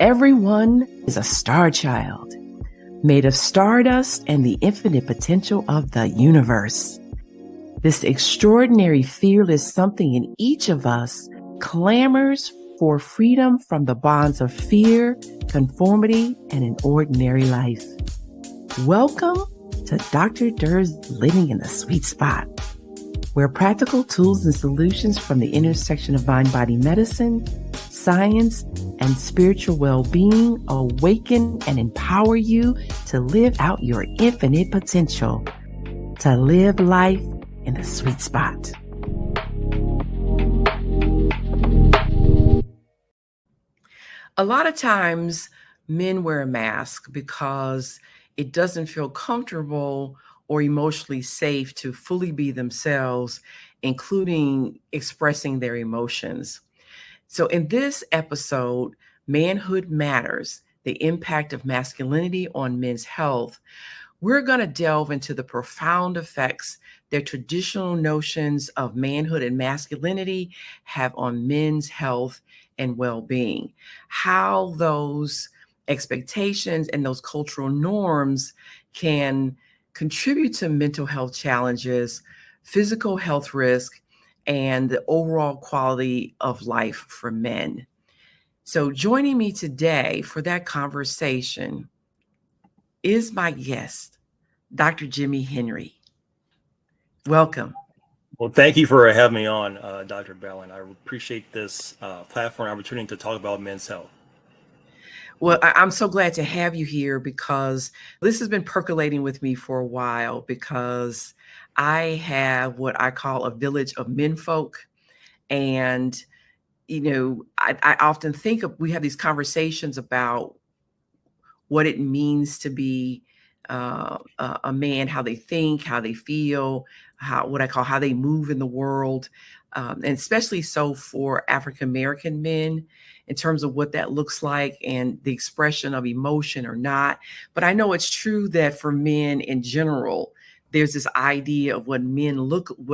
Everyone is a star child, made of stardust and the infinite potential of the universe. This extraordinary field is something in each of us clamors for freedom from the bonds of fear, conformity, and an ordinary life. Welcome to Dr. Durr's Living in the Sweet Spot, where practical tools and solutions from the intersection of mind-body medicine, science, and spiritual well-being awaken and empower you to live out your infinite potential, to live life in the sweet spot. A lot of times men wear a mask because it doesn't feel comfortable or emotionally safe to fully be themselves, including expressing their emotions. So in this episode, Manhood Matters, the impact of masculinity on men's health, we're going to delve into the profound effects that traditional notions of manhood and masculinity have on men's health and well-being, how those expectations and those cultural norms can contribute to mental health challenges, physical health risk, and the overall quality of life for men. So joining me today for that conversation is my guest, Dr. Jimmy Henry. Welcome. Well, thank you for having me on, Dr. Ballin. I appreciate this platform opportunity to talk about men's health. Well, I'm so glad to have you here because this has been percolating with me for a while, because I have what I call a village of menfolk. And, I often think we have these conversations about what it means to be a man, how they think, how they feel, what I call how they move in the world, and especially so for African-American men in terms of what that looks like and the expression of emotion or not. But I know it's true that for men in general, there's this idea of what men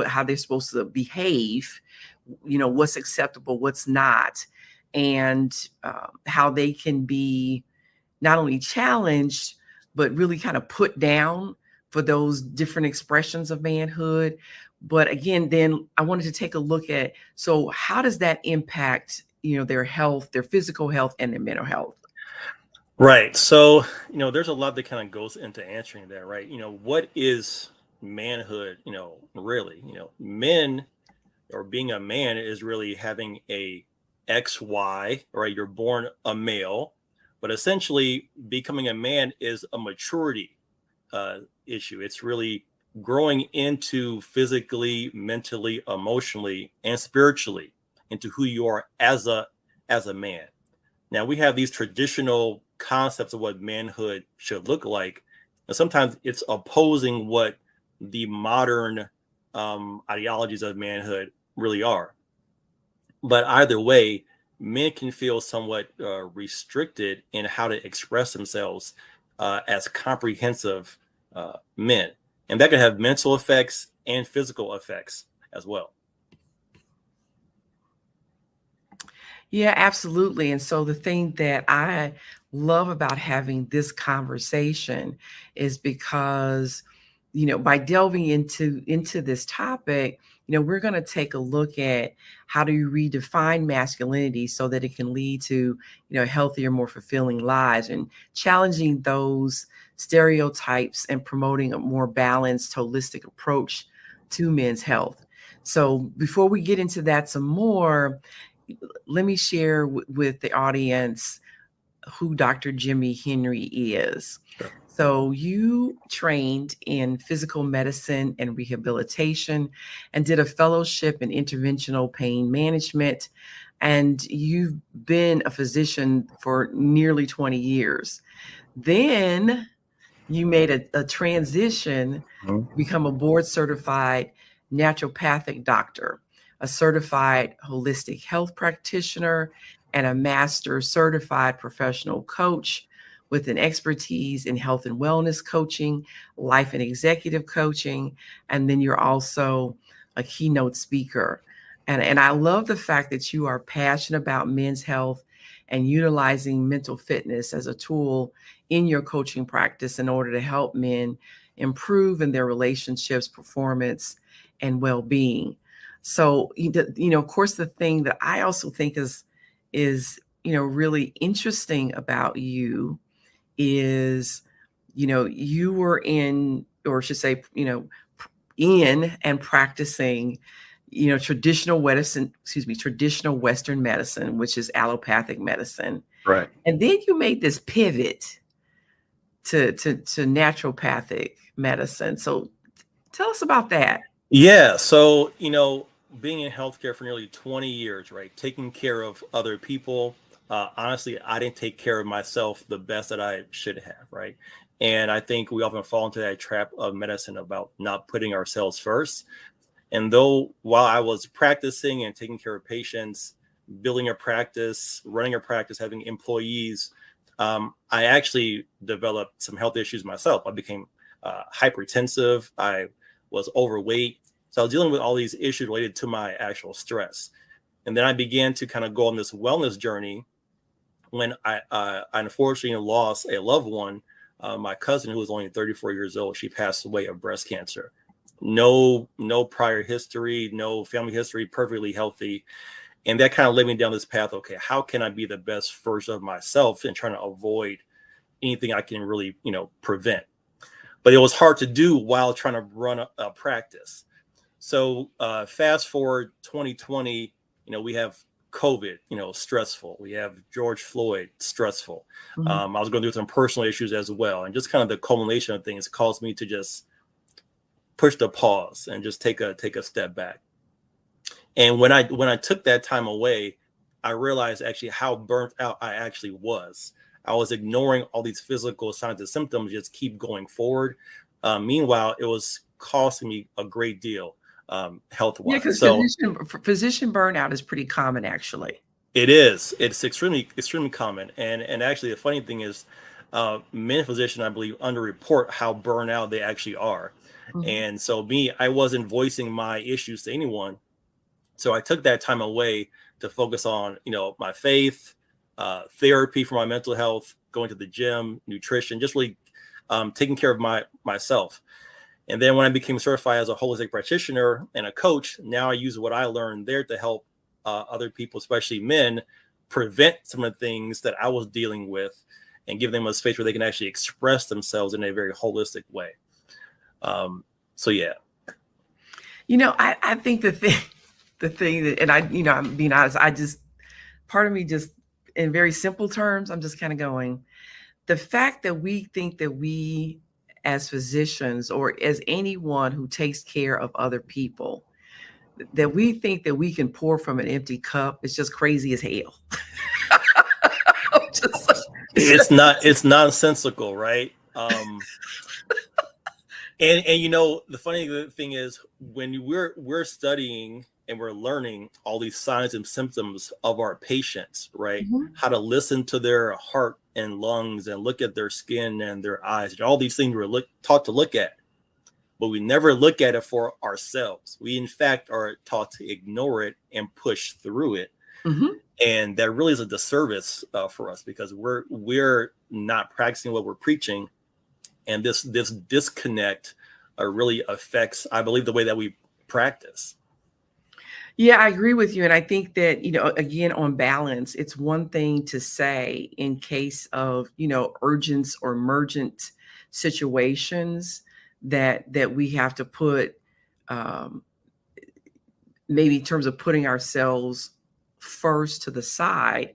how they're supposed to behave, what's acceptable, what's not, and how they can be not only challenged, but really kind of put down for those different expressions of manhood. But again, then I wanted to take a look at, so how does that impact, their health, their physical health, and their mental health? Right. So, there's a lot that kind of goes into answering that, right? What is manhood, really? Men, or being a man, is really having a XY, right? You're born a male, but essentially becoming a man is a maturity issue. It's really growing into physically, mentally, emotionally, and spiritually into who you are as a man. Now, we have these traditional concepts of what manhood should look like, and sometimes it's opposing what the modern ideologies of manhood really are. But either way, men can feel somewhat restricted in how to express themselves as comprehensive men. And that can have mental effects and physical effects as well. Yeah, absolutely. And so the thing that I love about having this conversation is because, by delving into this topic, we're going to take a look at how do you redefine masculinity so that it can lead to, healthier, more fulfilling lives, and challenging those stereotypes and promoting a more balanced, holistic approach to men's health. So before we get into that some more, let me share with the audience who Dr. Jimmy Henry is. Sure. So you trained in physical medicine and rehabilitation and did a fellowship in interventional pain management. And you've been a physician for nearly 20 years. Then you made a transition, become a board certified naturopathic doctor, a certified holistic health practitioner, and a master certified professional coach with an expertise in health and wellness coaching, life and executive coaching. And then you're also a keynote speaker. And I love the fact that you are passionate about men's health and utilizing mental fitness as a tool in your coaching practice in order to help men improve in their relationships, performance, and well-being. So, of course, the thing that I also think is really interesting about you is, you were in, or I should say, in and practicing, traditional Western medicine, which is allopathic medicine. Right. And then you made this pivot to naturopathic medicine. So tell us about that. Yeah. So, being in healthcare for nearly 20 years, right? Taking care of other people. Honestly, I didn't take care of myself the best that I should have, right? And I think we often fall into that trap of medicine about not putting ourselves first. And though while I was practicing and taking care of patients, building a practice, running a practice, having employees, I actually developed some health issues myself. I became hypertensive. I was overweight. So I was dealing with all these issues related to my actual stress. And then I began to kind of go on this wellness journey when I unfortunately lost a loved one. My cousin, who was only 34 years old, she passed away of breast cancer. No prior history, no family history, perfectly healthy. And that kind of led me down this path. Okay, how can I be the best version of myself and trying to avoid anything I can really, prevent? But it was hard to do while trying to run a practice. So fast forward 2020, we have COVID, stressful. We have George Floyd, stressful. Mhm. I was going through some personal issues as well. And just kind of the culmination of things caused me to just push the pause and just take a step back. And when I took that time away, I realized actually how burnt out I actually was. I was ignoring all these physical signs and symptoms, just keep going forward. Meanwhile, it was costing me a great deal health Yeah, wise. because So physician burnout is pretty common, actually. it's extremely common. And actually the funny thing is, men physicians, I believe, underreport how burnout they actually are. Mhm. And so I wasn't voicing my issues to anyone. So I took that time away to focus on, my faith, therapy for my mental health, going to the gym, nutrition, just really taking care of myself. And then when I became certified as a holistic practitioner and a coach, now I use what I learned there to help other people, especially men, prevent some of the things that I was dealing with and give them a space where they can actually express themselves in a very holistic way. So yeah. I think the thing that, and I'm being honest, part of me just, in very simple terms, I'm just kind of going, the fact that we think that we, as physicians or as anyone who takes care of other people, that we think that we can pour from an empty cup is just crazy as hell. Just- It's nonsensical, right? And the funny thing is, when we're studying and we're learning all these signs and symptoms of our patients, right? Mhm. How to listen to their heart and lungs and look at their skin and their eyes, and all these things we're taught to look at, but we never look at it for ourselves. We in fact are taught to ignore it and push through it. Mhm. And that really is a disservice for us, because we're not practicing what we're preaching. And this disconnect really affects, I believe, the way that we practice. Yeah, I agree with you. And I think that, again, on balance, it's one thing to say in case of, urgent or emergent situations that we have to put, um, maybe in terms of putting ourselves first to the side.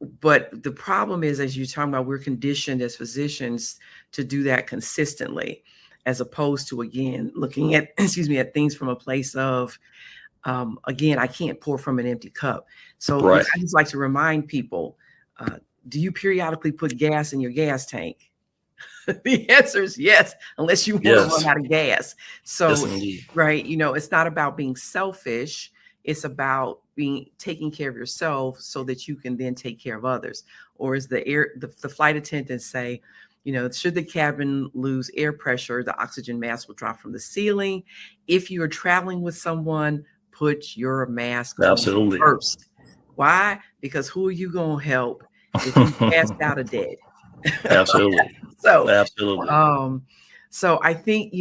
But the problem is, as you're talking about, we're conditioned as physicians to do that consistently, as opposed to, again, looking at, excuse me, at things from a place of, again, I can't pour from an empty cup. So, Right. I just like to remind people, uh, do you periodically put gas in your gas tank? The answer is yes, unless you want to run Yes. out of gas. Yes, So, indeed. right, it's not about being selfish. It's about taking care of yourself so that you can then take care of others. Or as the flight attendants say, should the cabin lose air pressure, the oxygen mask will drop from the ceiling. If you are traveling with someone, put your mask on Absolutely. first. Why? Because who are you going to help if you passed out or dead? Absolutely. So, Absolutely. um, so I think,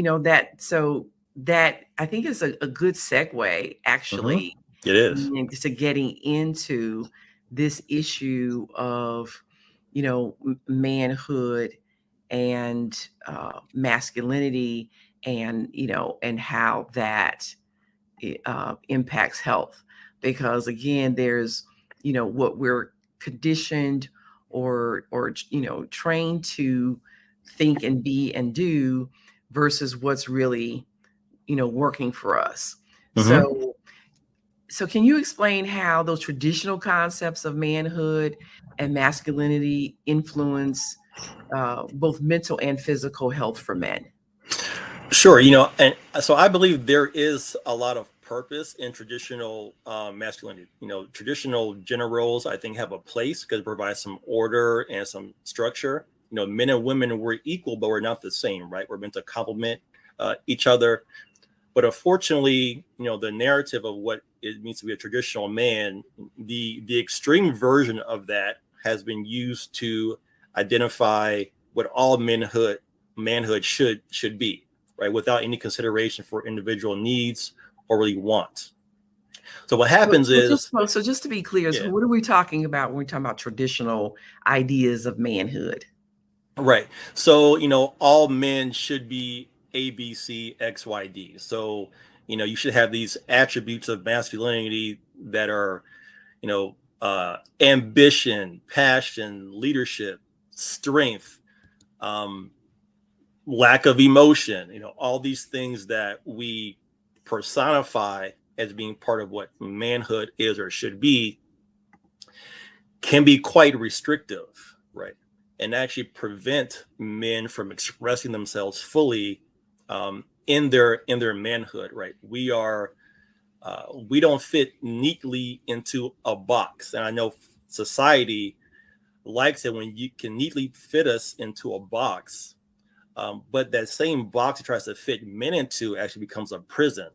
that I think is a good segue Hmm. actually It is. to getting into this issue of, manhood and masculinity, and, and how that impacts health. Because again, there's, what we're conditioned or trained to think and be and do versus what's really, working for us. Hmm. So can you explain how those traditional concepts of manhood and masculinity influence both mental and physical health for men? Sure. And so I believe there is a lot of purpose in traditional masculinity. Traditional gender roles, I think, have a place because it provides some order and some structure. Men and women were equal, but we're not the same, right? We're meant to complement each other. But unfortunately, the narrative of what it means to be a traditional man, the extreme version of that has been used to identify what all manhood should be, right, without any consideration for individual needs or really wants. So what So, happens so just is, so just to be clear, so yeah, what are we talking about when we're talking about traditional ideas of manhood? right. So, all men should be A, B, C, X, Y, D. So, you should have these attributes of masculinity that are, ambition, passion, leadership, strength, um, lack of emotion, all these things that we personify as being part of what manhood is or should be can be quite restrictive, right? And actually prevent men from expressing themselves fully in their manhood, right? We don't fit neatly into a box, and I know society likes it when you can neatly fit us into a box. But that same box it tries to fit men into actually becomes a prison,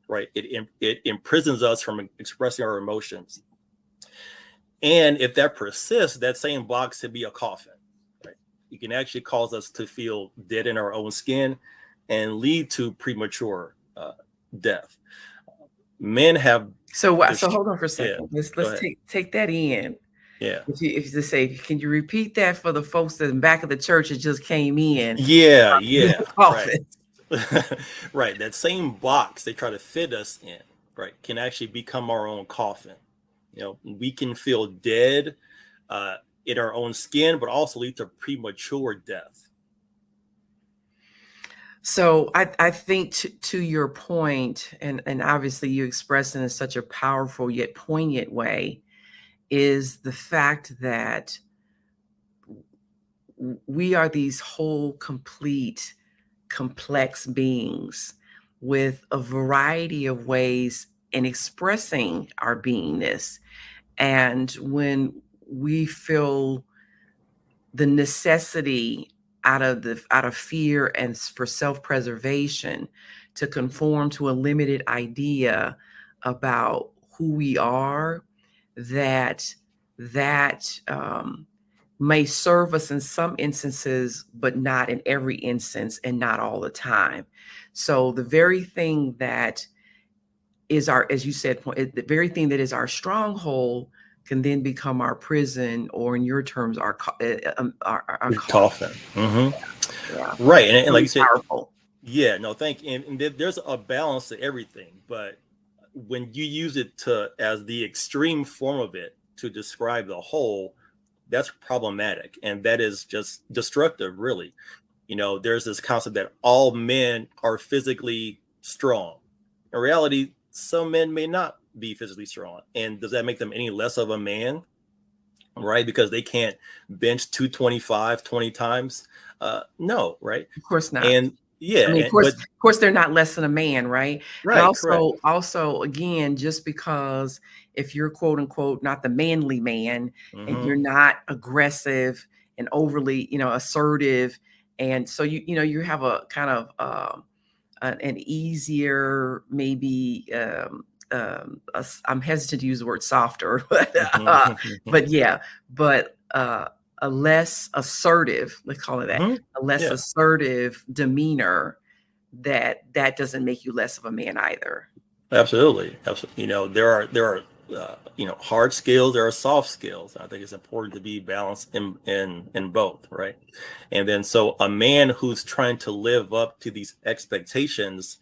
right? It imprisons us from expressing our emotions. And if that persists, that same box could be a coffin, right? It can actually cause us to feel dead in our own skin and lead to premature death. Men have this. So hold on for a Yeah, second. go Let's ahead. take that in. Yeah. If you say, can you repeat that for the folks that in the back of the church that just came in? Yeah, The yeah, right. coffin. Right. That same box they try to fit us in, right, can actually become our own coffin. We can feel dead uh, in our own skin, but also lead to premature death. So I think to your point, and obviously you expressed it in such a powerful yet poignant way, is the fact that we are these whole, complete, complex beings with a variety of ways in expressing our beingness. And when we feel the necessity out of fear and for self-preservation to conform to a limited idea about who we are, that that may serve us in some instances but not in every instance and not all the time. So the very thing that is our, as you said, the very thing that is our stronghold can then become our prison, or in your terms, our Coffin. Hmm. yeah, Right. And like really you said, powerful. yeah, no, thank you. And there's a balance to everything. But when you use it to as the extreme form of it to describe the whole, that's problematic. And that is just destructive, really. There's this concept that all men are physically strong. In reality, some men may not be physically strong. And does that make them any less of a man? Right? Because they can't bench 225 20 times? No, right? Of course not. And yeah, I mean, but of course, they're not less than a man, right? And right, correct. also, again, just because if you're quote unquote not the manly man and you're Hmm. not aggressive and overly, assertive, and so you have a kind of an easier maybe I'm hesitant to use the word softer, but Mhm. but yeah, but a less assertive, let's call it that, Mhm. a less Yeah, assertive demeanor, that doesn't make you less of a man either. absolutely. Absolutely. There are hard skills, there are soft skills. I think it's important to be balanced in both, right? And then so a man who's trying to live up to these expectations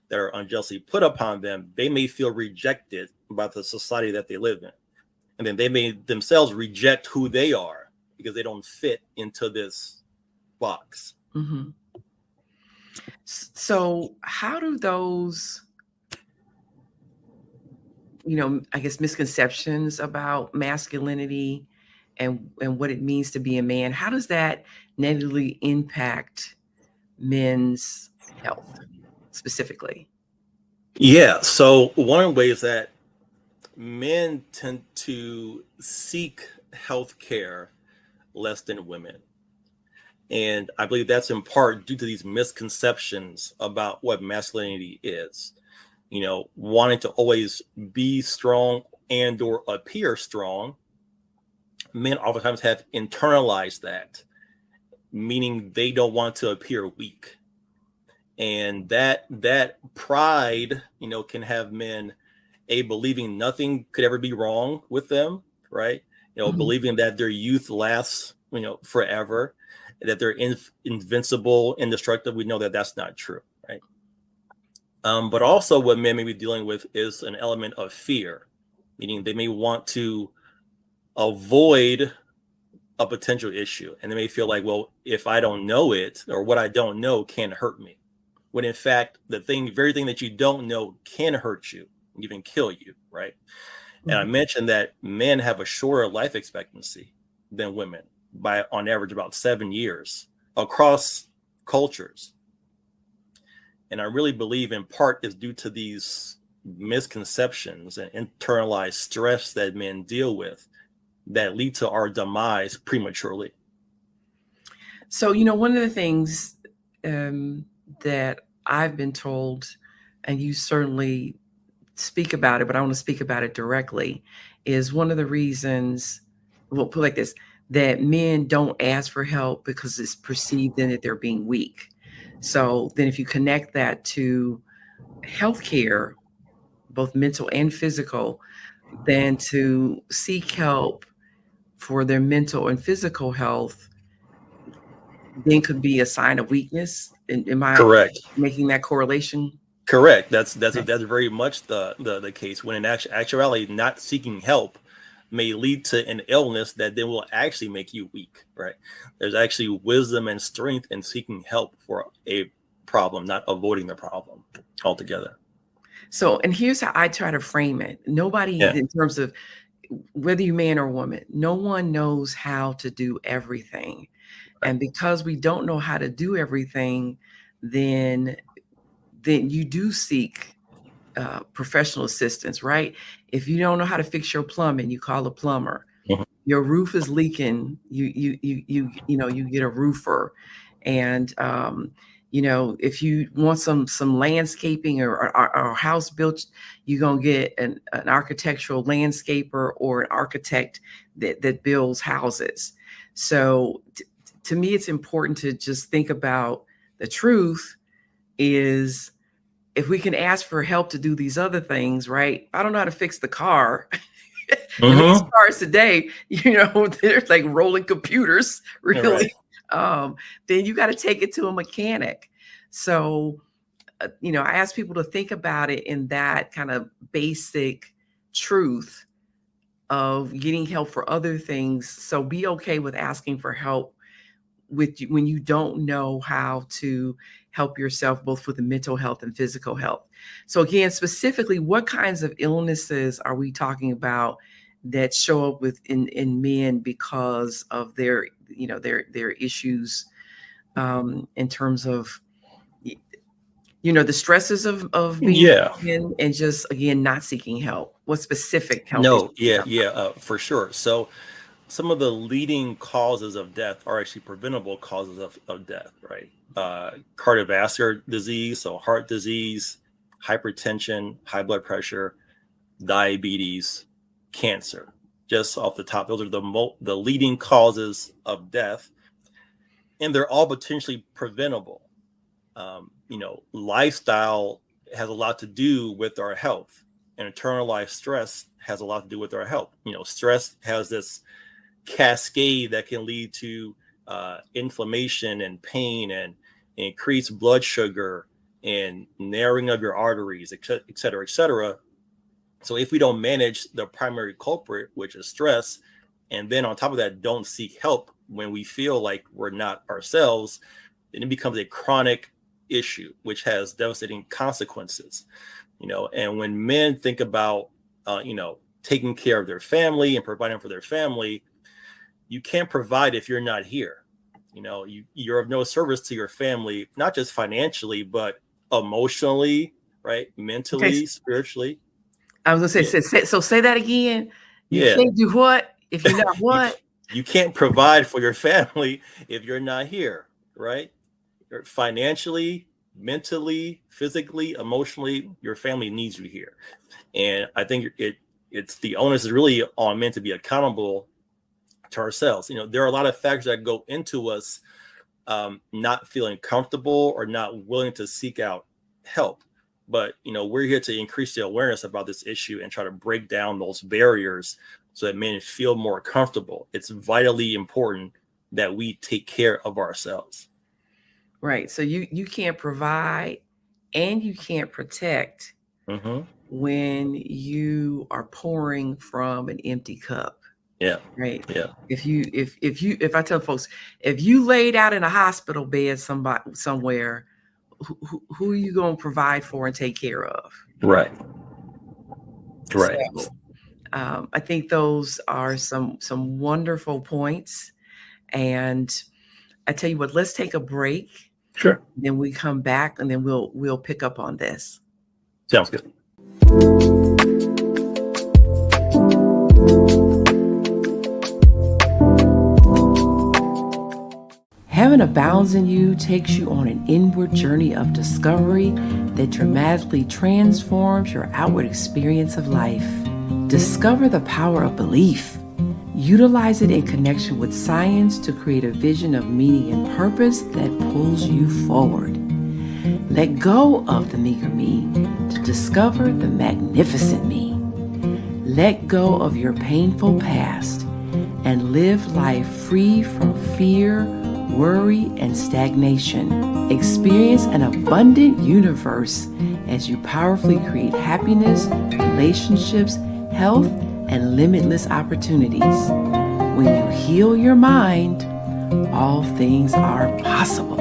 that are unjustly put upon them, they may feel rejected by the society that they live in. And then they may themselves reject who they are because they don't fit into this box. Hmm. So how do those, I guess, misconceptions about masculinity and what it means to be a man, how does that negatively impact men's health specifically? Yeah. So one of the ways that men tend to seek health care less than women. And I believe that's in part due to these misconceptions about what masculinity is. Wanting to always be strong and or appear strong, men oftentimes have internalized that, meaning they don't want to appear weak. And that pride, can have men believing nothing could ever be wrong with them, right? Mhm, Believing that their youth lasts, forever, that they're invincible, indestructible. We know that that's not true, right? But also, what men may be dealing with is an element of fear, meaning they may want to avoid a potential issue, and they may feel like, well, if I don't know it or what I don't know can't hurt me. When in fact, very thing that you don't know can hurt you, even kill you, right? And I mhm. mentioned that men have a shorter life expectancy than women by on average about 7 years across cultures. And I really believe in part is due to these misconceptions and internalized stress that men deal with that lead to our demise prematurely. So, one of the things um, that I've been told, and you certainly speak about it, but I want to speak about it directly, is one of the reasons, well, put it like this, that men don't ask for help because it's perceived then that they're being weak. So then if you connect that to healthcare, both mental and physical, then to seek help for their mental and physical health then could be a sign of weakness. Am I Correct. making that correlation? Correct. That's Okay. that's very much the case. When in actuality, not seeking help may lead to an illness that then will actually make you weak. Right? There's actually wisdom and strength in seeking help for a problem, not avoiding the problem altogether. So, and here's how I try to frame it. Nobody, Yeah. in terms of whether you man or woman, no one knows how to do everything. Right. And because we don't know how to do everything, then you do seek professional assistance, right? If you don't know how to fix your plumbing, you call a plumber. Mhm. Your roof is leaking, you get a roofer. And if you want some landscaping or a house built, you're gonna get an architectural landscaper or an architect that builds houses. So to me, it's important to just think about the truth is, if we can ask for help to do these other things, right? I don't know how to fix the car. And these Mhm. cars today, they're like rolling computers, Right. really. Um, then you got to take it to a mechanic. So, I ask people to think about it in that kind of basic truth of getting help for other things. So be okay with asking for help with you when you don't know how to help yourself both with the mental health and physical health. So again, specifically, what kinds of illnesses are we talking about that show up in men because of their issues, in terms of the stresses of being Yeah. men, and just again not seeking help? What specific health issues No. are we Yeah. talking Yeah. For sure. So some of the leading causes of death are actually preventable causes of death, right? Cardiovascular disease, so heart disease, hypertension, high blood pressure, diabetes, cancer. Just off the top, those are the leading causes of death, and they're all potentially preventable. Lifestyle has a lot to do with our health, and internalized stress has a lot to do with our health. Stress has this cascade that can lead to inflammation and pain and increased blood sugar and narrowing of your arteries, et cetera, et cetera. So if we don't manage the primary culprit, which is stress, and then on top of that, don't seek help when we feel like we're not ourselves, then it becomes a chronic issue, which has devastating consequences. And when men think about, taking care of their family and providing for their family, you can't provide if you're not here. You're of no service to your family, not just financially, but emotionally, right? Mentally, Okay. spiritually. I was gonna say that again. You Yeah. can't do what if you're not what? You can't provide for your family if you're not here, right? Financially, mentally, physically, emotionally, your family needs you here. And I think it's the onus is really on men to be accountable to ourselves. There are a lot of factors that go into us not feeling comfortable or not willing to seek out help. But we're here to increase the awareness about this issue and try to break down those barriers so that men feel more comfortable. It's vitally important that we take care of ourselves. Right. So you can't provide and you can't protect when you are pouring from an empty cup. Yeah. Right. Yeah. If I tell folks, if you laid out in a hospital bed somewhere, who are you going to provide for and take care of? Right. Right. So, I think those are some wonderful points. And I tell you what, let's take a break. Sure. Then we come back and then we'll pick up on this. Sounds good. Heaven Abounds in You takes you on an inward journey of discovery that dramatically transforms your outward experience of life. Discover the power of belief. Utilize it in connection with science to create a vision of meaning and purpose that pulls you forward. Let go of the meager me to discover the magnificent me. Let go of your painful past and live life free from fear, worry, and stagnation. Experience an abundant universe as you powerfully create happiness, relationships, health, and limitless opportunities. When you heal your mind, all things are possible.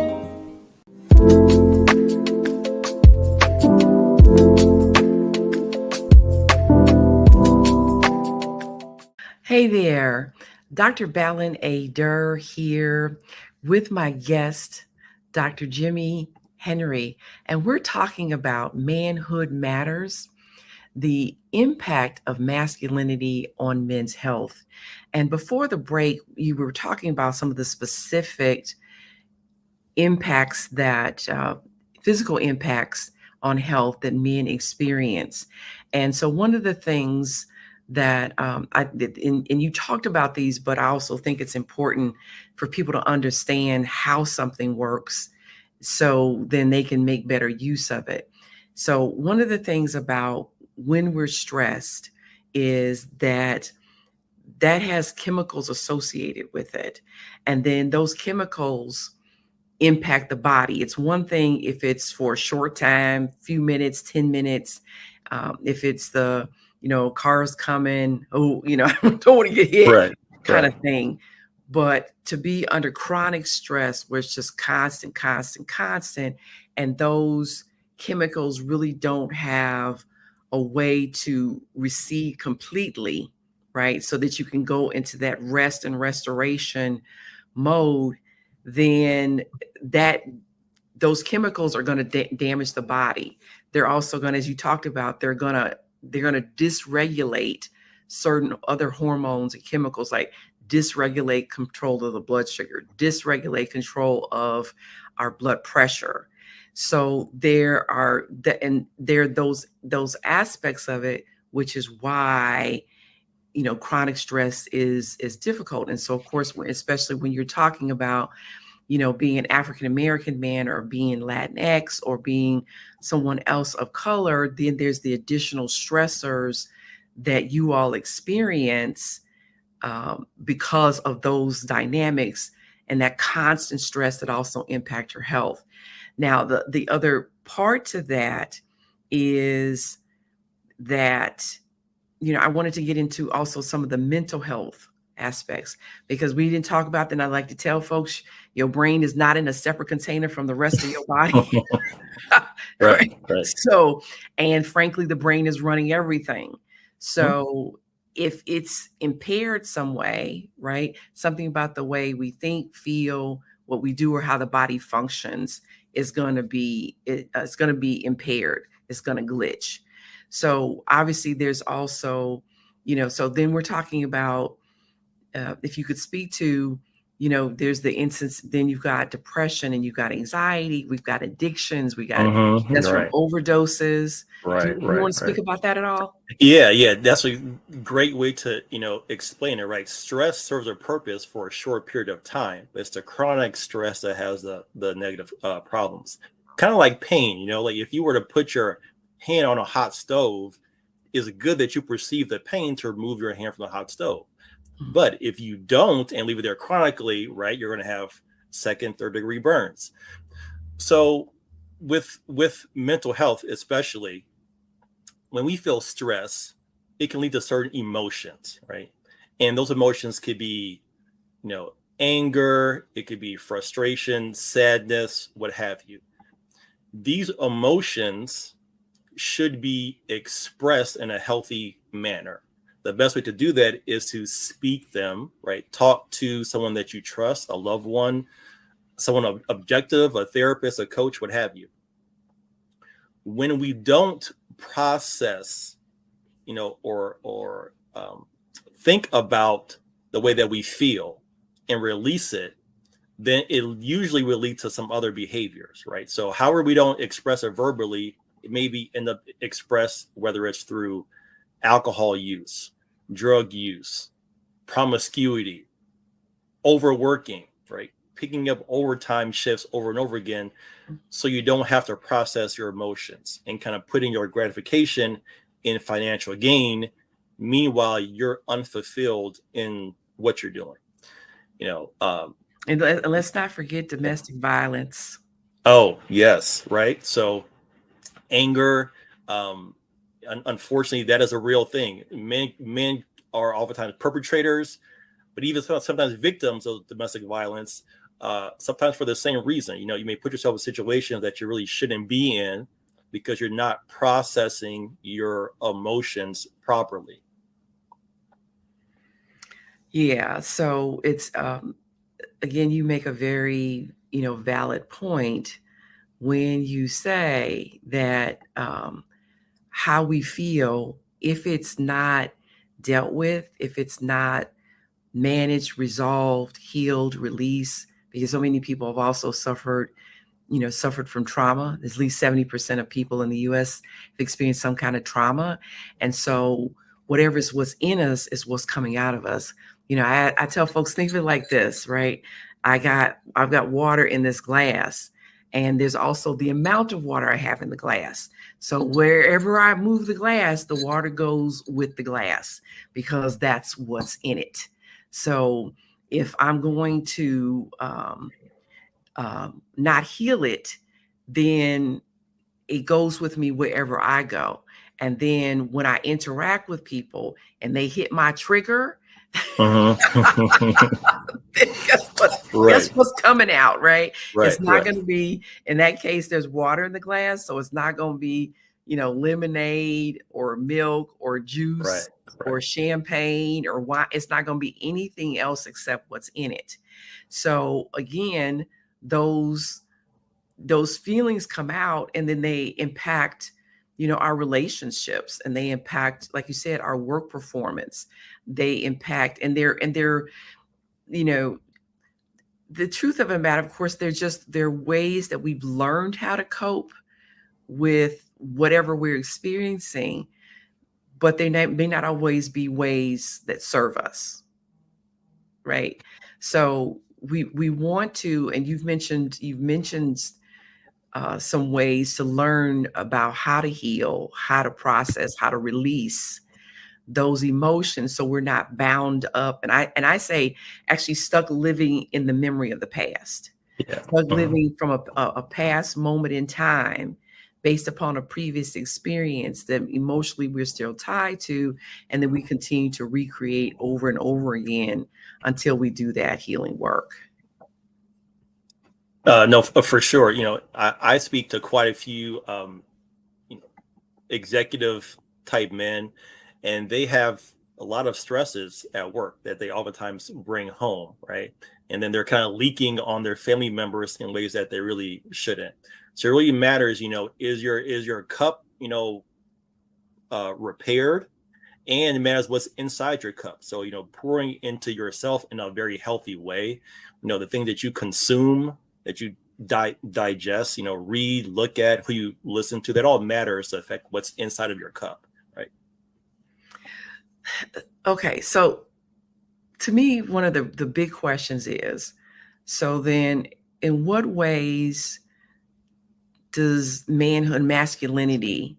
Hey there, Dr. Balin A. Durr here with my guest, Dr. Jimmy Henry, and we're talking about Manhood Matters, the impact of masculinity on men's health. And before the break, you were talking about some of the specific impacts that, physical impacts on health that men experience. And so one of the things that I did, and you talked about these, but I also think it's important for people to understand how something works so then they can make better use of it. So one of the things about when we're stressed is that has chemicals associated with it. And then those chemicals impact the body. It's one thing if it's for a short time, few minutes, 10 minutes, if it's the, cars coming, I don't want to get hit kind of thing. But to be under chronic stress where it's just constant, and those chemicals really don't have a way to recede completely, right? So that you can go into that rest and restoration mode, then those chemicals are going to damage the body. They're also going to, as you talked about, they're going to dysregulate certain other hormones and chemicals, like dysregulate control of the blood sugar, dysregulate control of our blood pressure. So there are those aspects of it which is why, chronic stress is difficult. And so, of course, especially when you're talking about, being an African American man or being Latinx or being someone else of color, then there's the additional stressors that you all experience because of those dynamics and that constant stress that also impact your health. Now, the other part to that is that, I wanted to get into also some of the mental health aspects, because we didn't talk about that. And I like to tell folks, your brain is not in a separate container from the rest of your body. Right. So, and frankly, the brain is running everything. So if it's impaired some way, right, something about the way we think, feel, what we do, or how the body functions is going to be, it's going to be impaired. It's going to glitch. So obviously there's also, so then we're talking about, if you could speak to, there's the instance, then you've got depression and you've got anxiety, we've got addictions, we got that's from overdoses. Right. Do you want to speak about that at all? Yeah. That's a great way to, explain it, right? Stress serves a purpose for a short period of time. It's the chronic stress that has the negative problems. Kind of like pain, like if you were to put your hand on a hot stove, it's good that you perceive the pain to remove your hand from the hot stove. But if you don't and leave it there chronically, right, you're going to have second, third degree burns. So with mental health, especially when we feel stress, it can lead to certain emotions, right? And those emotions could be, anger, it could be frustration, sadness, what have you. These emotions should be expressed in a healthy manner. The best way to do that is to speak them, right? Talk to someone that you trust, a loved one, someone objective, a therapist, a coach, what have you. When we don't process, or think about the way that we feel and release it, then it usually will lead to some other behaviors, right? So however we don't express it verbally, it maybe end up expressed, whether it's through alcohol use, drug use, promiscuity, overworking, right? Picking up overtime shifts over and over again, so you don't have to process your emotions and kind of putting your gratification in financial gain. Meanwhile, you're unfulfilled in what you're doing. And let's not forget domestic violence. Oh, yes, right. So anger, unfortunately, that is a real thing. Men are oftentimes perpetrators, but even sometimes victims of domestic violence, sometimes for the same reason. You may put yourself in situations that you really shouldn't be in because you're not processing your emotions properly. Yeah. So it's, again, you make a very, valid point when you say that how we feel, if it's not dealt with, if it's not managed, resolved, healed, released, because so many people have also suffered from trauma. At least 70% of people in the US have experienced some kind of trauma. And so whatever is what's in us is what's coming out of us. I tell folks, think of it like this, right? I've got water in this glass, and there's also the amount of water I have in the glass. So wherever I move the glass, the water goes with the glass because that's what's in it. So if I'm going to not heal it, then it goes with me wherever I go. And then when I interact with people and they hit my trigger, guess what's coming out, right? It's not going to be, in that case, there's water in the glass. So it's not going to be, lemonade or milk or juice or champagne or wine. It's not going to be anything else except what's in it. So again, those feelings come out, and then they impact, our relationships, and they impact, like you said, our work performance. They impact, and they're, the truth of the matter, of course, they're ways that we've learned how to cope with whatever we're experiencing. but they may not always be ways that serve us, right? So we want to, and you've mentioned some ways to learn about how to heal, how to process, how to release those emotions, so we're not bound up. And I say actually stuck living in the memory of the past, Yeah. stuck living from a past moment in time based upon a previous experience that emotionally we're still tied to, and then we continue to recreate over and over again until we do that healing work. No, for sure. I speak to quite a few you know, executive type men, and they have a lot of stresses at work that they oftentimes bring home, right? And then they're kind of leaking on their family members in ways that they really shouldn't. So it really matters, is your cup, repaired, and it matters what's inside your cup. So, pouring into yourself in a very healthy way, the thing that you consume, that you digest, read, look at, who you listen to, that all matters to affect what's inside of your cup, right? Okay, so to me, one of the big questions is, so then in what ways does manhood, masculinity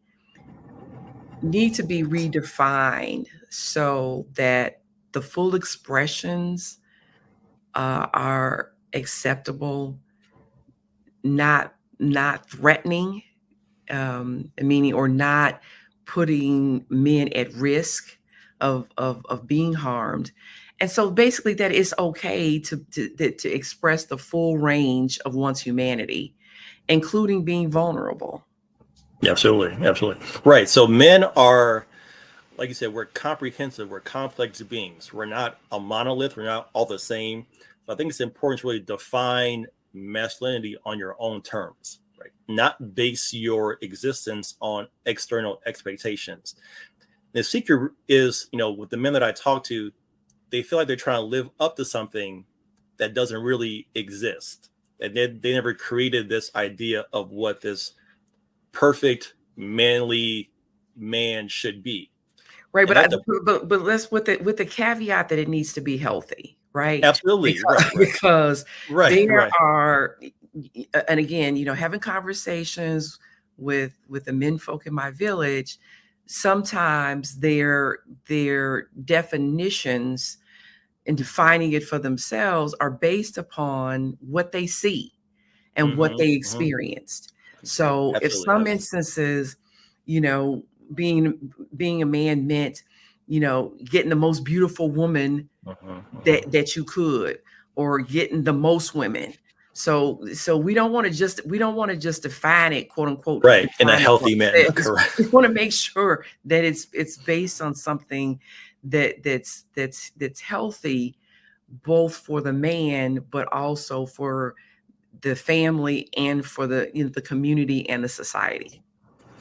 need to be redefined so that the full expressions are acceptable, not threatening, meaning, or not putting men at risk of being harmed. And so basically that it's okay to express the full range of one's humanity, including being vulnerable. Yeah, absolutely. Absolutely. Right. So men are, like you said, we're comprehensive, we're complex beings. We're not a monolith, we're not all the same. So I think it's important to really define masculinity on your own terms, right? Not base your existence on external expectations. The secret is, with the men that I talk to, they feel like they're trying to live up to something that doesn't really exist. And they never created this idea of what this perfect manly man should be. Right, And but I, that's a but let's, with the caveat that it needs to be healthy, right? absolutely Because, right, right, because right, there right. are, and again, having conversations with the men folk in my village, sometimes their definitions and defining it for themselves are based upon what they see and what Hmm. they Hmm. experienced. So if Absolutely, some absolutely. instances, you know, being a man meant, getting the most beautiful woman Hmm. that Hmm. that you could, or getting the most women. So we don't want to just define it, quote unquote, Right, in a define it for healthy man, ourselves. We correct. want to make sure that it's based on something that's healthy, both for the man, but also for the family and for the community and the society.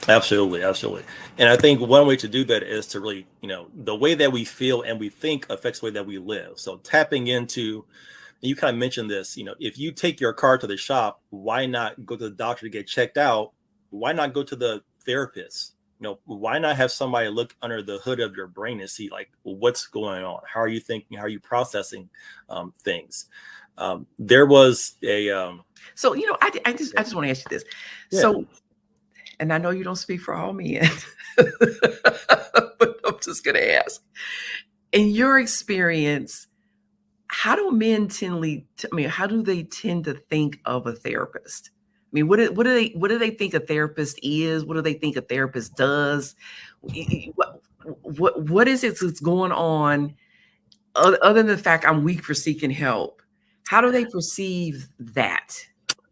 Absolutely, absolutely. And I think one way to do that is to really, the way that we feel and we think affects the way that we live. So tapping into, you kind of mentioned this, if you take your car to the shop, why not go to the doctor to get checked out? Why not go to the therapist? Why not have somebody look under the hood of your brain and see, like, well, what's going on? How are you thinking? How are you processing things? There was a So, I just want to ask you this. yeah. So, and I know you don't speak for all men, but I'm just going to ask. In your experience, how do men how do they tend to think of a therapist? I mean, what do they think a therapist is? What do they think a therapist does? What is it that's going on, other than the fact I'm weak for seeking help? How do they perceive that?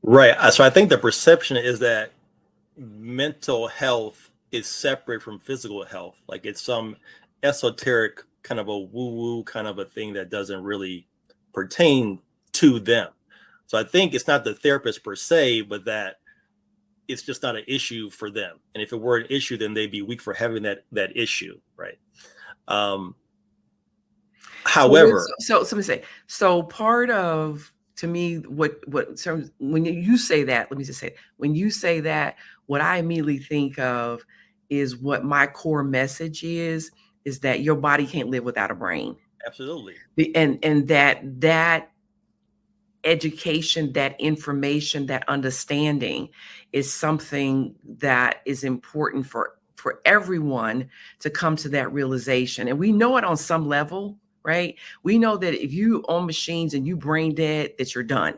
Right. So I think the perception is that mental health is separate from physical health. Like it's some esoteric kind of a woo woo kind of a thing that doesn't really pertain to them. So I think it's not the therapist per se, but that it's just not an issue for them. And if it were an issue, then they'd be weak for having that issue. Right. Um, however, So let me say, so part of, to me, so when you say that, let me just say, when you say that, what I immediately think of is what my core message is that your body can't live without a brain. Absolutely. And that education, that information, that understanding is something that is important for everyone to come to that realization. And we know it on some level, right? We know that if you own machines and you brain dead, that you're done.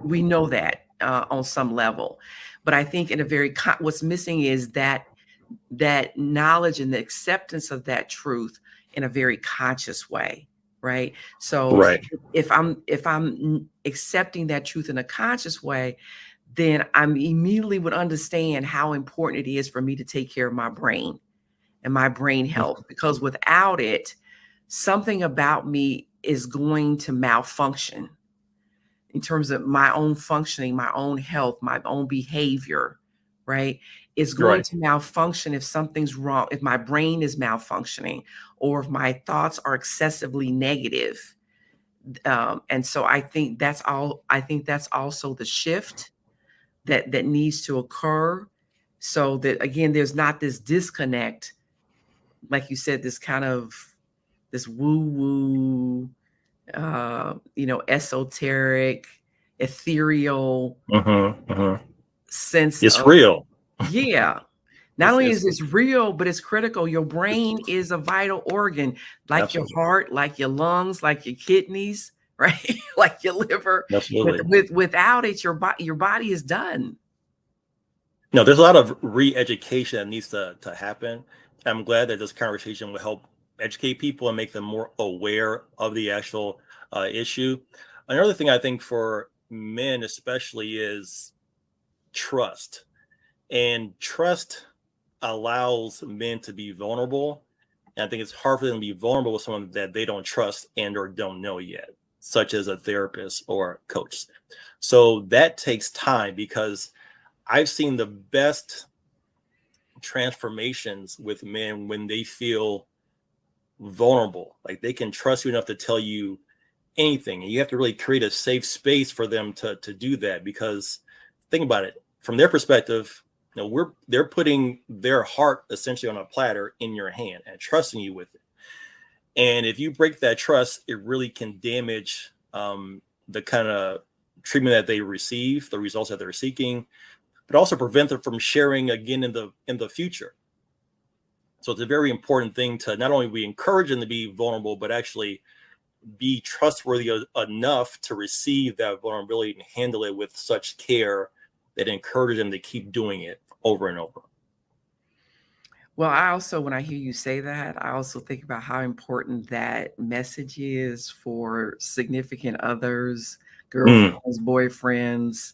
We know that on some level. But I think in a very what's missing is that knowledge and the acceptance of that truth in a very conscious way, right? So Right. if I'm accepting that truth in a conscious way, then I'm immediately would understand how important it is for me to take care of my brain and my brain health, because without it, something about me is going to malfunction in terms of my own functioning, my own health, my own behavior, right? Is going Right. to malfunction if something's wrong, if my brain is malfunctioning, or if my thoughts are excessively negative. And so I think that's all. I think that's also the shift that needs to occur, so that again, there's not this disconnect, like you said, this kind of this woo woo, esoteric, ethereal sense It's of, real. yeah. Not only is this real, but it's critical. Your brain is a vital organ, like your Absolutely. heart, like your lungs, like your kidneys, right? Like your liver. Absolutely. Without it, your body is done. No, there's a lot of re-education that needs to happen. I'm glad that this conversation will help educate people and make them more aware of the actual issue. Another thing I think for men especially is trust. And trust allows men to be vulnerable. And I think it's hard for them to be vulnerable with someone that they don't trust and or don't know yet, such as a therapist or a coach. So that takes time, because I've seen the best transformations with men when they feel vulnerable. Like they can trust you enough to tell you anything. And you have to really create a safe space for them to do that, because think about it from their perspective. They're putting their heart essentially on a platter in your hand and trusting you with it. And if you break that trust, it really can damage the kind of treatment that they receive, the results that they're seeking, but also prevent them from sharing again in the future. So it's a very important thing to not only we encourage them to be vulnerable, but actually be trustworthy enough to receive that vulnerability and handle it with such care that encourages them to keep doing it over and over. Well, I also, when I hear you say that, I also think about how important that message is for significant others, girlfriends, boyfriends,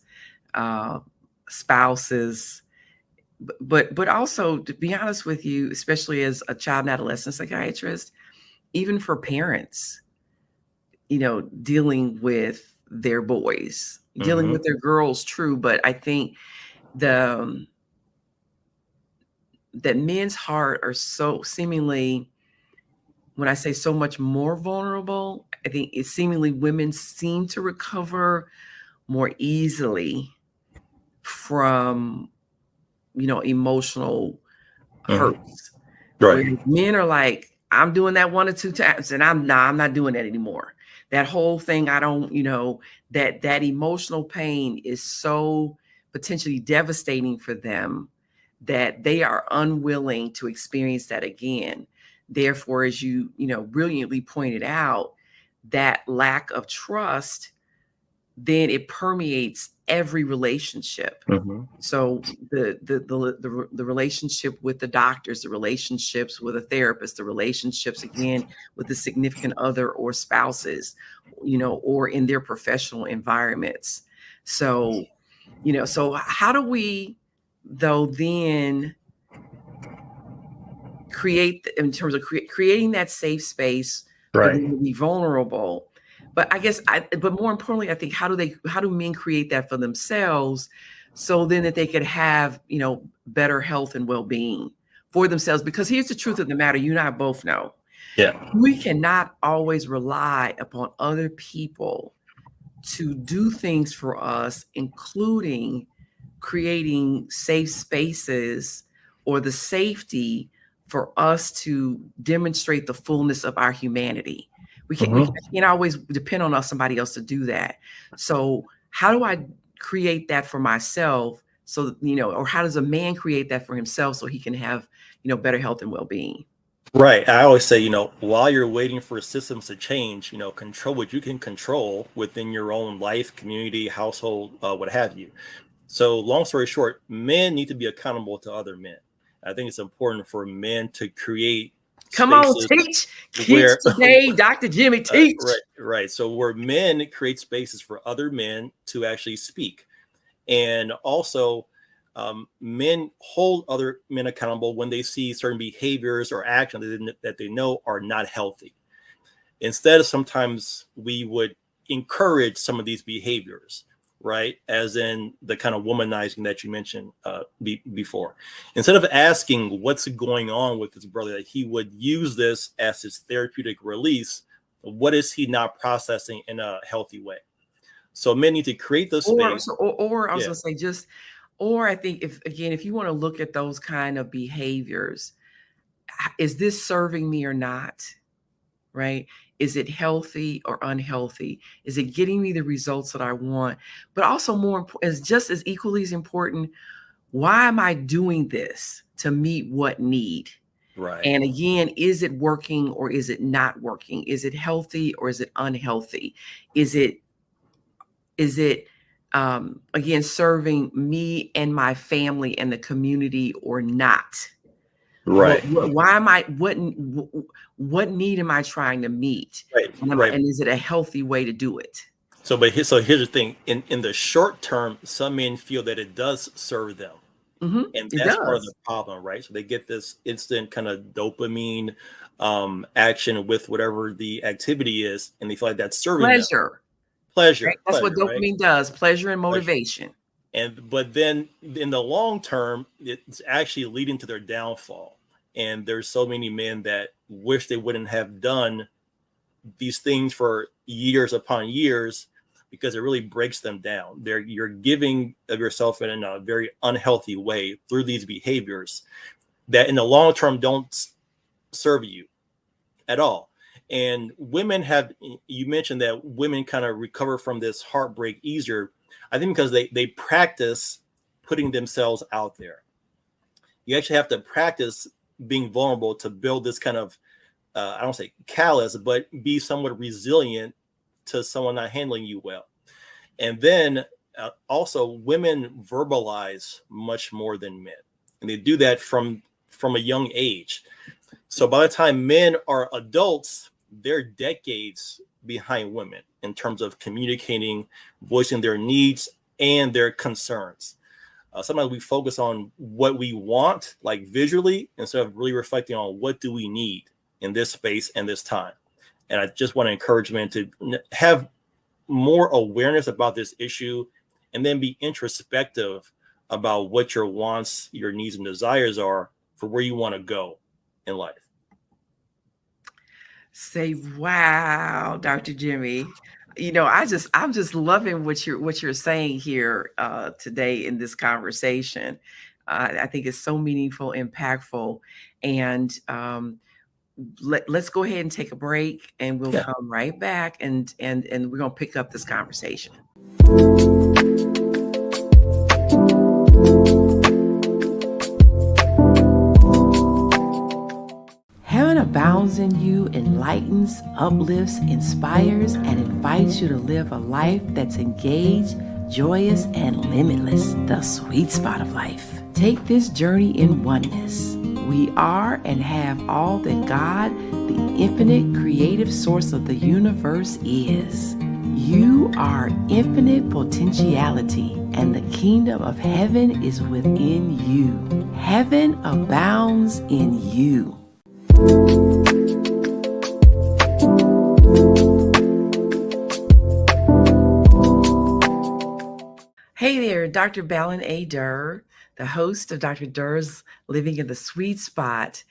uh, spouses. But also, to be honest with you, especially as a child and adolescent psychiatrist, even for parents, dealing with their boys, dealing with their girls, true. But I think that men's heart are so seemingly, when I say so much more vulnerable, I think it's seemingly women seem to recover more easily from, emotional hurts. Where Right. men are like, I'm doing that 1 or 2 times and I'm not doing that anymore. That whole thing, I don't, that emotional pain is so potentially devastating for them that they are unwilling to experience that again. Therefore, as you, brilliantly pointed out, that lack of trust, then it permeates every relationship. So the relationship with the doctors, the relationships with a therapist, the relationships again with the significant other or spouses, or in their professional environments. So, so how do we though then create, in terms of creating that safe space for them to be vulnerable? But I guess but more importantly, I think how do men create that for themselves, so then that they could have, better health and well-being for themselves? Because here's the truth of the matter, you and I both know. Yeah. We cannot always rely upon other people to do things for us, including creating safe spaces or the safety for us to demonstrate the fullness of our humanity. We can't always depend on somebody else to do that. So how do I create that for myself? So, or how does a man create that for himself so he can have, better health and well-being? Right. I always say, while you're waiting for systems to change, control what you can control within your own life, community, household, what have you. So, long story short, men need to be accountable to other men. I think it's important for men to create Come on, spaces teach where, today, Dr. Jimmy, teach. right. So, where men create spaces for other men to actually speak. And also, men hold other men accountable when they see certain behaviors or actions that they know are not healthy. Instead of sometimes we would encourage some of these behaviors, right? As in the kind of womanizing that you mentioned before. Instead of asking what's going on with his brother, that he would use this as his therapeutic release. What is he not processing in a healthy way? So men need to create the space. Or I was Yeah. going to say or I think if you want to look at those kind of behaviors, is this serving me or not? Right? Is it healthy or unhealthy? Is it getting me the results that I want? But also is just as equally as important, why am I doing this to meet what need? Right. And again, is it working or is it not working? Is it healthy or is it unhealthy? Is it again serving me and my family and the community or not? Right. Why am I? What need am I trying to meet? Right. And is it a healthy way to do it? So here's the thing. In the short term, some men feel that it does serve them. Mm-hmm. And It that's part of does. the problem, right? So they get this instant kind of dopamine action with whatever the activity is, and they feel like that's serving them. Pleasure. Right? Pleasure, That's what right? dopamine does. Pleasure and Pleasure. motivation. But then in the long term, it's actually leading to their downfall. And there's so many men that wish they wouldn't have done these things for years upon years, because it really breaks them down. You're giving of yourself in a very unhealthy way through these behaviors that in the long term don't serve you at all. And you mentioned that women kind of recover from this heartbreak easier. I think because they practice putting themselves out there. You actually have to practice being vulnerable to build this kind of, I don't say callous, but be somewhat resilient to someone not handling you well. And then also women verbalize much more than men. And they do that from a young age. So by the time men are adults, they're decades behind women in terms of communicating, voicing their needs and their concerns. Sometimes we focus on what we want, like visually, instead of really reflecting on what do we need in this space and this time. And I just want to encourage men to have more awareness about this issue, and then be introspective about what your wants, your needs, and desires are for where you want to go in life. Say, wow, Dr. Jimmy. I'm just loving what you're saying here today in this conversation. I think it's so meaningful, impactful, and let's go ahead and take a break, and we'll come right back, and we're gonna pick up this conversation. Heaven abounds in you, enlightens, uplifts, inspires, and invites you to live a life that's engaged, joyous, and limitless, the sweet spot of life. Take this journey in oneness. We are and have all that God, the infinite creative source of the universe, is. You are infinite potentiality, and the kingdom of heaven is within you. Heaven abounds in you. Hey there, Dr. Balin A. Durr, the host of Dr. Durr's Living in the Sweet Spot.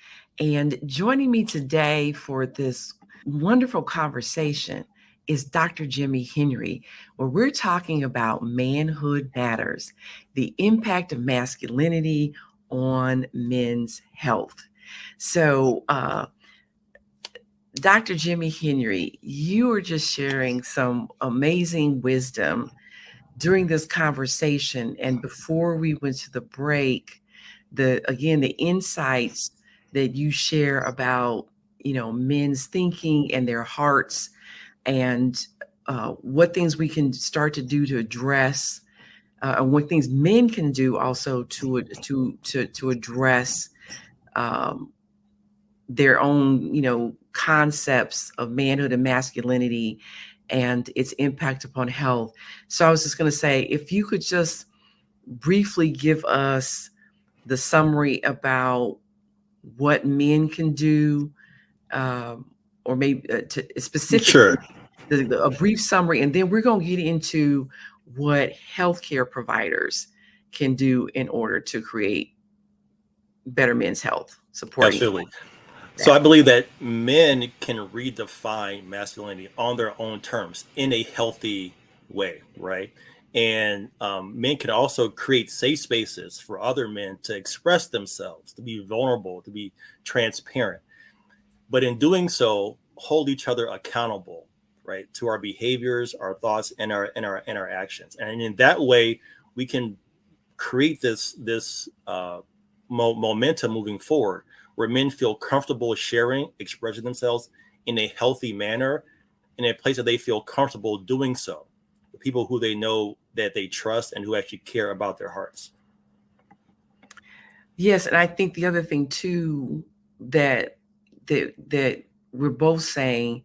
And joining me today for this wonderful conversation is Dr. Jimmy Henry, where we're talking about Manhood Matters, the impact of masculinity on men's health. So, Dr. Jimmy Henry, you were just sharing some amazing wisdom during this conversation. And before we went to the break, the insights that you share about, men's thinking and their hearts, and what things we can start to do to address, and what things men can do also to address um, their own, concepts of manhood and masculinity and its impact upon health. So I was just going to say, if you could just briefly give us the summary about what men can do, or maybe specifically Sure. a brief summary, and then we're going to get into what healthcare providers can do in order to create better men's health, supporting Absolutely. So that. I believe that men can redefine masculinity on their own terms in a healthy way, right? And men can also create safe spaces for other men to express themselves, to be vulnerable, to be transparent. But in doing so, hold each other accountable, right, to our behaviors, our thoughts, and our actions. And in that way, we can create this momentum moving forward, where men feel comfortable sharing, expressing themselves in a healthy manner, in a place that they feel comfortable doing so, the people who they know that they trust and who actually care about their hearts. Yes, and I think the other thing too that that we're both saying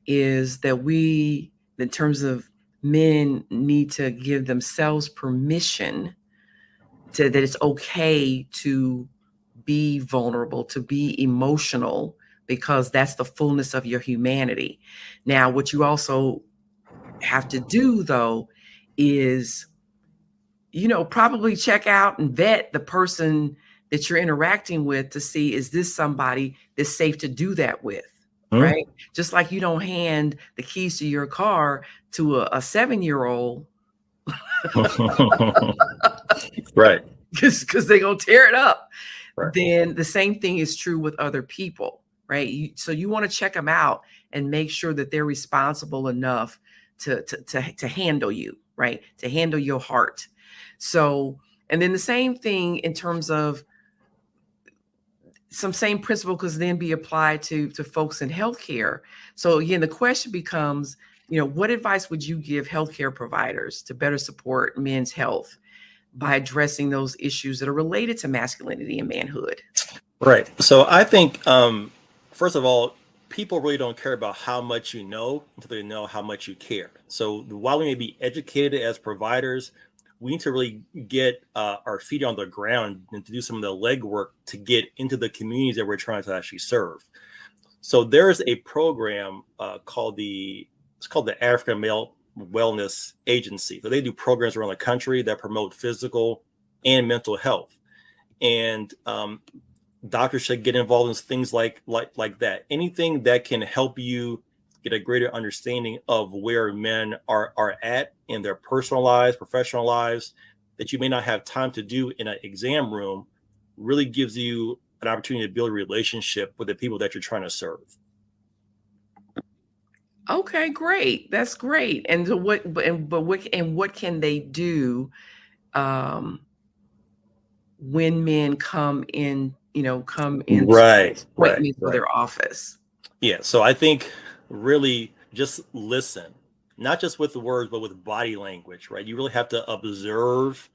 is that we, in terms of men, need to give themselves permission to that it's okay to be vulnerable, to be emotional, because that's the fullness of your humanity. Now, what you also have to do though is, probably check out and vet the person that you're interacting with to see, is this somebody that's safe to do that with? Hmm? Right? Just like you don't hand the keys to your car to a 7-year-old Right. because they're going to tear it up. Right. Then the same thing is true with other people, right? So you want to check them out and make sure that they're responsible enough to handle you, right? To handle your heart. So, and then the same thing in terms of some same principle could then be applied to folks in healthcare. So again, the question becomes, what advice would you give healthcare providers to better support men's health by addressing those issues that are related to masculinity and manhood? Right. So I think, first of all, people really don't care about how much you know until they know how much you care. So while we may be educated as providers, we need to really get our feet on the ground and to do some of the legwork to get into the communities that we're trying to actually serve. So there's a program it's called the African Male Wellness Agency. So they do programs around the country that promote physical and mental health. And doctors should get involved in things like that. Anything that can help you get a greater understanding of where men are at in their personal lives, professional lives, that you may not have time to do in an exam room, really gives you an opportunity to build a relationship with the people that you're trying to serve. Okay, great. That's great. And so what can they do um, when men come into Right, right, appointments for right. their office? Yeah. So I think really just listen, not just with the words, but with body language, right? You really have to observe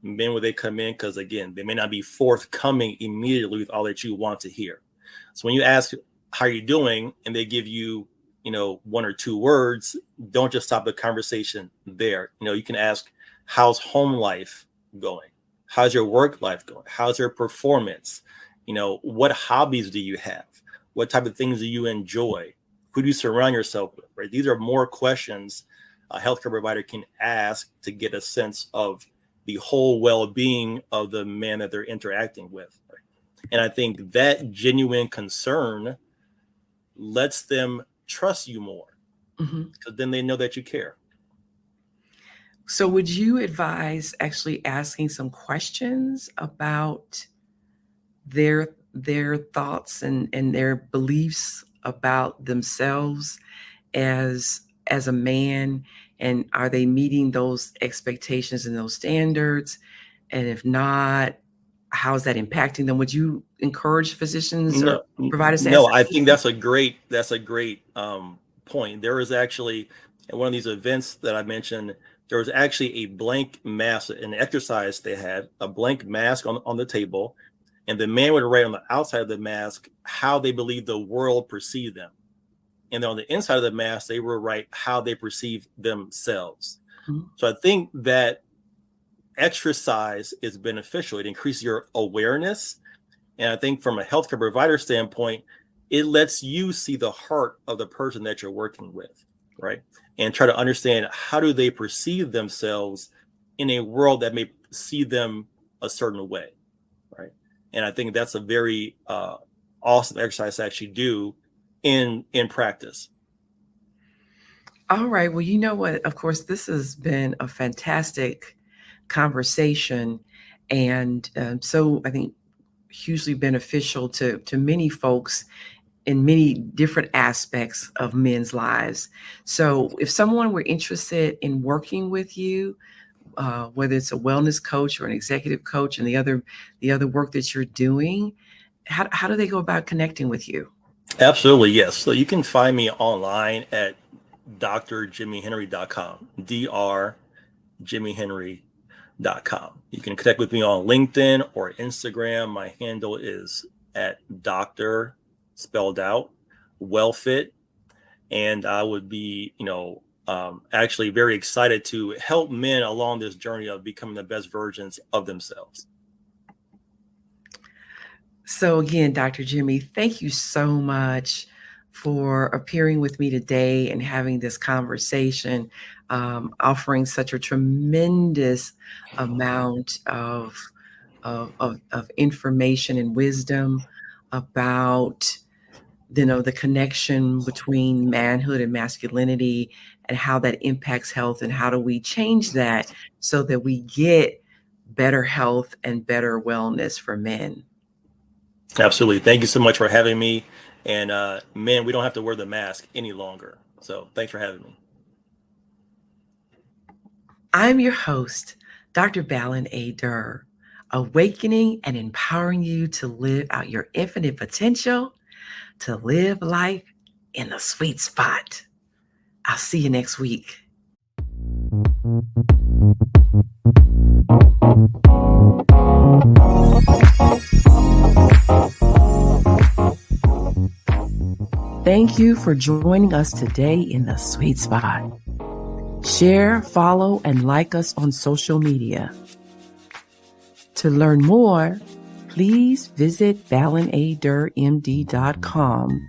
men when they come in, because again, they may not be forthcoming immediately with all that you want to hear. So when you ask, how are you doing? And they give you, one or two words, don't just stop the conversation there. You can ask, how's home life going? How's your work life going? How's your performance? What hobbies do you have? What type of things do you enjoy? Who do you surround yourself with? Right? These are more questions a healthcare provider can ask to get a sense of the whole well-being of the man that they're interacting with. Right? And I think that genuine concern lets them trust you more, Mhm. because then they know that you care. So would you advise actually asking some questions about their thoughts and their beliefs about themselves as a man, and are they meeting those expectations and those standards? And if not, how's that impacting them? Would you encourage physicians or providers to ask No, that I think question? that's a great point. There was actually at one of these events that I mentioned, there was actually a blank mask, an exercise they had, a blank mask on the table, and the man would write on the outside of the mask how they believe the world perceived them. And then on the inside of the mask, they would write how they perceive themselves. Mhm. So I think that exercise is beneficial. It increases your awareness. And I think from a healthcare provider standpoint, it lets you see the heart of the person that you're working with, right? And try to understand how do they perceive themselves in a world that may see them a certain way, right? And I think that's a very awesome exercise to actually do in practice. All right. Well, you know what? Of course, this has been a fantastic conversation, and so I think hugely beneficial to many folks in many different aspects of men's lives. So, if someone were interested in working with you, whether it's a wellness coach or an executive coach, and the other work that you're doing, how do they go about connecting with you? Absolutely, yes. So you can find me online at drjimmyhenry.com, drjimmyhenry.com. You can connect with me on LinkedIn or Instagram. My handle is at Dr. spelled out Wellfit. And I would be, actually very excited to help men along this journey of becoming the best versions of themselves. So again, Dr. Jimmy, thank you so much for appearing with me today and having this conversation, offering such a tremendous amount of information and wisdom about the connection between manhood and masculinity, and how that impacts health, and how do we change that so that we get better health and better wellness for men. Absolutely. Thank you so much for having me. And man, we don't have to wear the mask any longer. So thanks for having me. I'm your host, Dr. Balin A. Durr, awakening and empowering you to live out your infinite potential, to live life in the sweet spot. I'll see you next week. Thank you for joining us today in the sweet spot. Share, follow, and like us on social media. To learn more, please visit balinadurmd.com,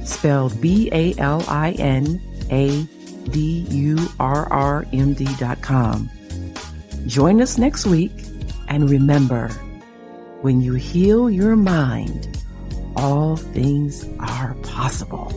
spelled BALINADURRMD.com. Join us next week, and remember, when you heal your mind, all things are possible.